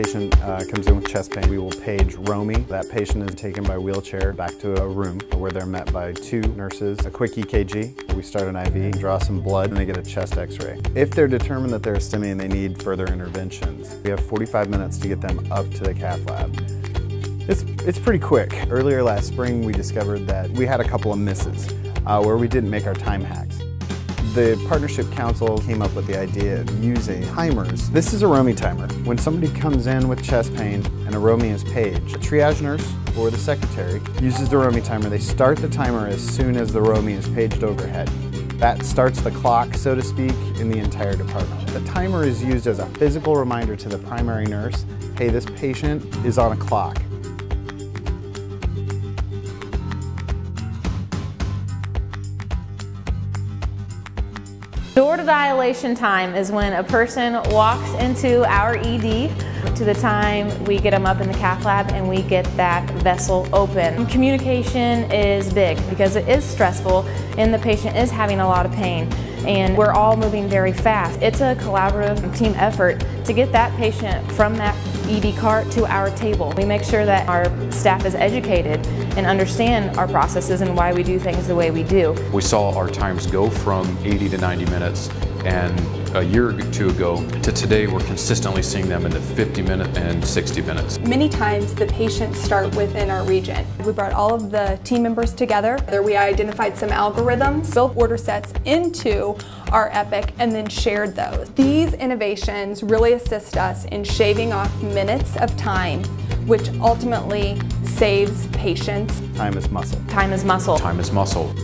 patient comes in with chest pain, we will page ROMI. That patient is taken by wheelchair back to a room where they're met by 2 nurses, a quick EKG, we start an IV, draw some blood, and they get a chest x-ray. If they're determined that they're a STEMI and they need further interventions, we have 45 minutes to get them up to the cath lab. It's pretty quick. Earlier last spring, we discovered that we had a couple of misses where we didn't make our time hacks. The Partnership Council came up with the idea of using timers. This is a ROMI timer. When somebody comes in with chest pain and a ROMI is paged, a triage nurse or the secretary uses the ROMI timer. They start the timer as soon as the ROMI is paged overhead. That starts the clock, so to speak, in the entire department. The timer is used as a physical reminder to the primary nurse, hey, this patient is on a clock. Door to dilation time is when a person walks into our ED to the time we get them up in the cath lab and we get that vessel open. Communication is big because it is stressful and the patient is having a lot of pain, and we're all moving very fast. It's a collaborative team effort to get that patient from that ED cart to our table. We make sure that our staff is educated and understand our processes and why we do things the way we do. We saw our times go from 80 to 90 minutes, and a year or 2 ago to today we're consistently seeing them in the 50 minute and 60 minutes. Many times the patients start within our region. We brought all of the team members together. We identified some algorithms, built order sets into our Epic, and then shared those. These innovations really assist us in shaving off minutes of time, which ultimately saves patients. Time is muscle. Time is muscle. Time is muscle.